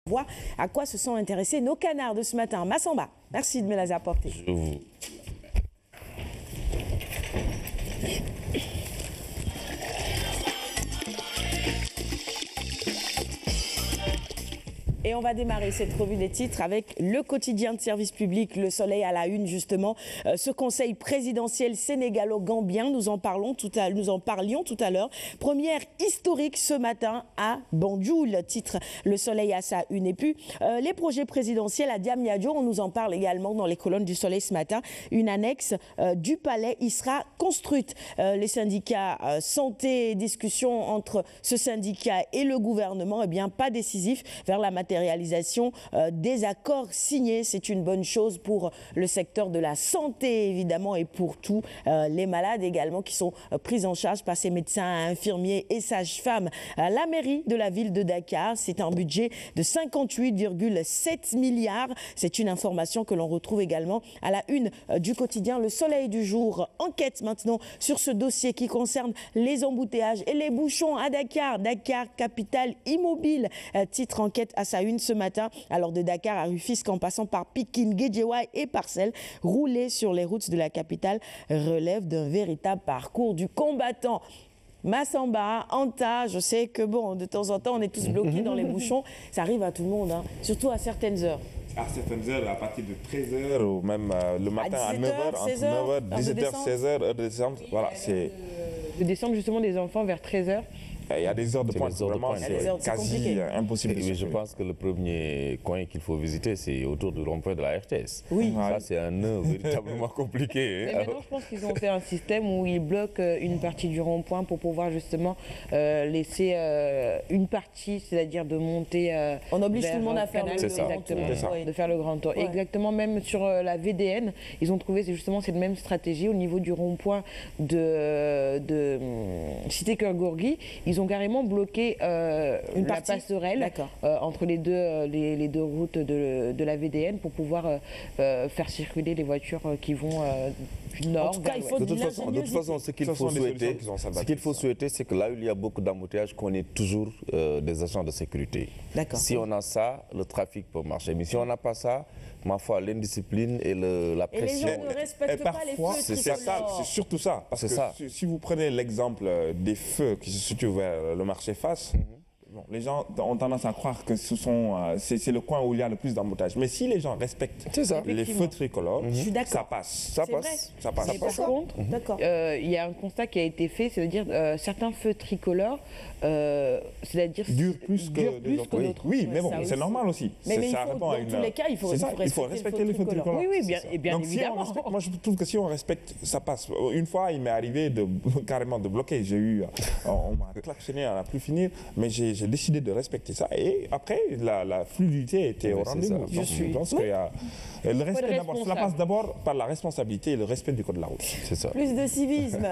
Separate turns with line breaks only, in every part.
Voir à quoi se sont intéressés nos canards de ce matin. Massamba, merci de me les apporter. Et on va démarrer cette revue des titres avec le quotidien de service public, Le Soleil à la une justement. Ce conseil présidentiel sénégalo-gambien, nous en parlions tout à l'heure. Première historique ce matin à Banjul, titre Le Soleil à sa une. Et puis les projets présidentiels à Diamniadio, on nous en parle également dans les colonnes du Soleil ce matin. Une annexe du palais y sera construite. Les syndicats santé, discussion entre ce syndicat et le gouvernement, eh bien pas décisif vers la réalisation des accords signés. C'est une bonne chose pour le secteur de la santé, évidemment, et pour tous les malades également qui sont pris en charge par ces médecins, infirmiers et sages-femmes. La mairie de la ville de Dakar, c'est un budget de 58,7 milliards. C'est une information que l'on retrouve également à la une du quotidien Le Soleil du jour. Enquête maintenant sur ce dossier qui concerne les embouteillages et les bouchons à Dakar. Dakar, capitale immobile. Titre enquête à sa une ce matin, alors de Dakar à Rufisque en passant par Pikine, Guédiawaye et Parcelles, rouler sur les routes de la capitale relève d'un véritable parcours du combattant. Massamba, Anta, je sais que bon, de temps en temps, on est tous bloqués dans les bouchons. Ça arrive à tout le monde, hein, surtout à certaines heures.
À certaines heures, à partir de 13h ou même le matin à 9h, entre 9h, 17h, 16h, heure de décembre. Voilà, c'est...
De descendre justement des enfants vers 13h.
Il y a des heures de pointe, vraiment, c'est quasi impossible.
Oui, je pense que le premier coin qu'il faut visiter, c'est autour du rond-point de la RTS.
Oui.
Ça, c'est un nœud véritablement compliqué.
Mais maintenant, je pense qu'ils ont fait un système où ils bloquent une partie du rond-point pour pouvoir justement laisser une partie, c'est-à-dire de monter.
On oblige tout le monde à faire le
grand tour. De faire le grand tour.
Ouais.
Exactement, même sur la VDN, ils ont trouvé justement cette même stratégie au niveau du rond-point de Cité Cœur Gorgui. Ils ont carrément bloqué une passerelle entre les deux routes de la VDN pour pouvoir faire circuler les voitures qui vont du nord.
En tout cas, il faut
de toute façon, ce qu'il faut souhaiter, c'est que là où il y a beaucoup d'embouteillages, qu'on ait toujours des agents de sécurité. Si on a ça, le trafic peut marcher. Mais si on n'a pas ça, ma foi, l'indiscipline et la pression.
Et les gens ne respectent pas les feux.
C'est surtout ça. Parce que si vous prenez l'exemple des feux qui se situent vers le marché face, bon, les gens ont tendance à croire que c'est le coin où il y a le plus d'embouteillages. Mais si les gens respectent les feux tricolores, ça passe. Ça passe.
Mais par contre, il y a un constat qui a été fait, c'est-à-dire certains feux tricolores, c'est-à-dire
durent plus que d'autres. Oui, mais bon, c'est normal aussi.
Mais dans tous les cas, il faut respecter les feux tricolores.
Oui, bien
donc,
évidemment.
Moi, je trouve que si on respecte, ça passe. Une fois, il m'est arrivé carrément de bloquer. On m'a klaxonné à la plus finir, mais j'ai décidé de respecter ça. Et après, la fluidité était au rendez-vous. Je pense qu'il y a le respect d'abord. Cela passe d'abord par la responsabilité et le respect du code de la route.
C'est ça.
Plus de civisme.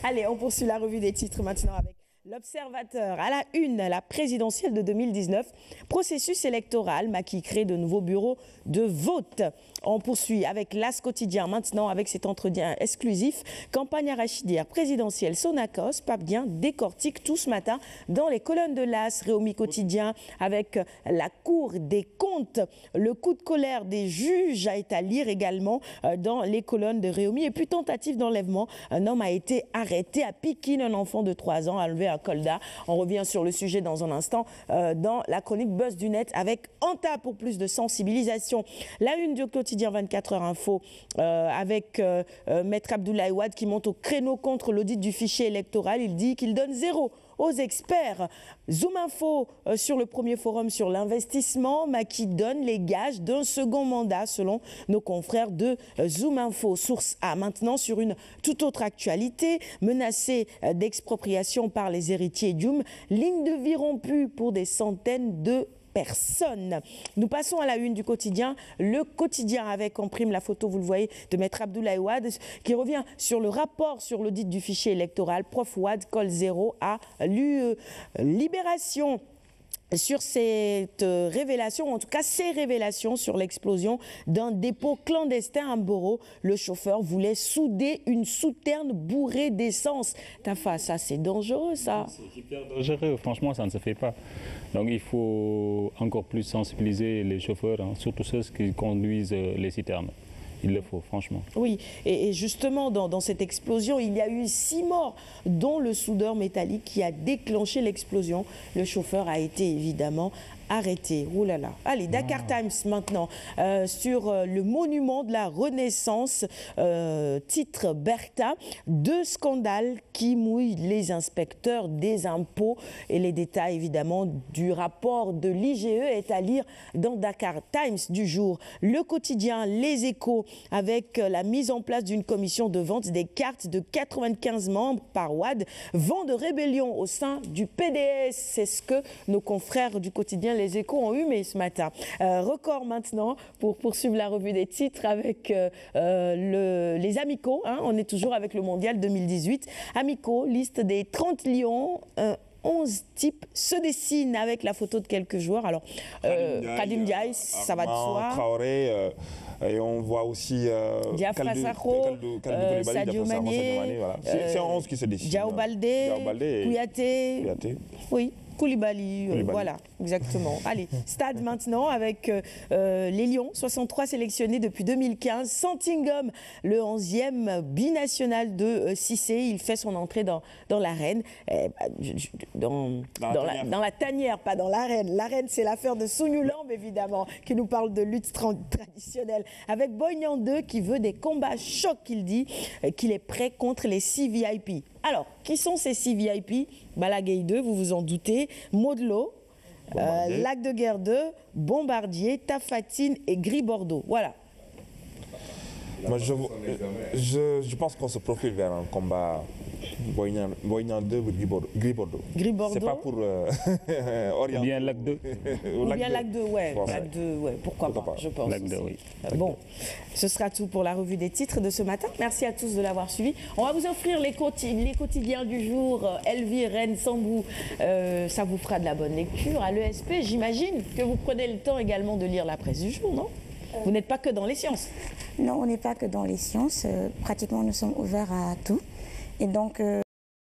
Allez, on poursuit la revue des titres maintenant avec l'Observateur. À la une, la présidentielle de 2019, processus électoral, Macky crée de nouveaux bureaux de vote. On poursuit avec l'As quotidien maintenant avec cet entretien exclusif. Campagne arachidière présidentielle Sonacos, Pape Dieng décortique tout ce matin dans les colonnes de l'As. Réumi quotidien avec la Cour des comptes. Le coup de colère des juges a été à lire également dans les colonnes de Réumi. Et puis tentative d'enlèvement. Un homme a été arrêté à Pikine, un enfant de 3 ans a enlevé un Kolda. On revient sur le sujet dans un instant dans la chronique Buzz du Net avec Anta pour plus de sensibilisation. La une du quotidien 24 heures info avec Maître Abdoulaye Wade qui monte au créneau contre l'audit du fichier électoral. Il dit qu'il donne 0 aux experts. Zoom Info sur le premier forum sur l'investissement. Macky donne les gages d'un second mandat selon nos confrères de Zoom Info. Source A maintenant sur une toute autre actualité. Menacé d'expropriation par les héritiers Dioum. Ligne de vie rompue pour des centaines de personne. Nous passons à la une du quotidien, le quotidien avec en prime la photo, vous le voyez, de Maître Abdoulaye Wade qui revient sur le rapport sur l'audit du fichier électoral. Prof Wade colle 0 à l'UE. Libération. sur cette révélation, en tout cas ces révélations sur l'explosion d'un dépôt clandestin à Mboro. Le chauffeur voulait souder une souterne bourrée d'essence. Tafa, ça c'est dangereux ça.
C'est hyper dangereux, franchement ça ne se fait pas. Donc il faut encore plus sensibiliser les chauffeurs, hein, surtout ceux qui conduisent les citernes. Il le faut, franchement.
Oui, et justement, dans cette explosion, il y a eu 6 morts, dont le soudeur métallique qui a déclenché l'explosion. Le chauffeur a été évidemment arrêté. Ouh là là. Allez, Dakar Times maintenant, sur le monument de la Renaissance, titre Bertha, 2 scandales qui mouillent les inspecteurs des impôts. Et les détails, évidemment, du rapport de l'IGE est à lire dans Dakar Times du jour. Le quotidien Les Échos, avec la mise en place d'une commission de vente des cartes de 95 membres par WAD, vent de rébellion au sein du PDS. C'est ce que nos confrères du quotidien Les Échos ont humé ce matin. Record maintenant pour poursuivre la revue des titres avec les Amicaux. Hein, on est toujours avec le Mondial 2018. Amicaux, liste des 30 lions. 11 types se dessinent avec la photo de quelques joueurs. Alors, Kadim Diaye, ça va de soi.
Traoré, et on voit aussi
Diafra Sakho, Sadio Mané,
voilà. C'est 11 qui se dessinent.
Diao Baldé, Kouyaté. Oui. Koulibaly, voilà, exactement. Allez, stade maintenant avec les Lions, 63 sélectionnés depuis 2015. Santingum, le 11e binational de Cissé, il fait son entrée dans l'arène, dans la tanière, pas dans l'arène. L'arène, c'est l'affaire de Sounioulambe, évidemment, qui nous parle de lutte traditionnelle. Avec Boignan 2 qui veut des combats chocs, qu'il dit qu'il est prêt contre les 6 VIP. Alors, qui sont ces 6 VIP? Balagueye 2, vous vous en doutez, Modelo, Lac de Guerre 2, Bombardier, Tafatine et Gris Bordeaux. Voilà.
Moi, je pense qu'on se profile vers un combat Boignan 2 ou Gris Bordeaux.
Gris Bordeaux.
C'est pas pour orienter.
Ou bien Lac 2.
Ou bien Lac 2, ouais. Lac 2, ouais. Pourquoi pas, je pense.
Lac 2, oui.
Bon, ce sera tout pour la revue des titres de ce matin. Merci à tous de l'avoir suivi. On va vous offrir les quotidiens du jour. Elvire, Rennes, Sambou. Ça vous fera de la bonne lecture. À l'ESP, j'imagine que vous prenez le temps également de lire la presse du jour, non? Vous n'êtes pas que dans les sciences.
Non, on n'est pas que dans les sciences. Pratiquement, nous sommes ouverts à tout. Et donc...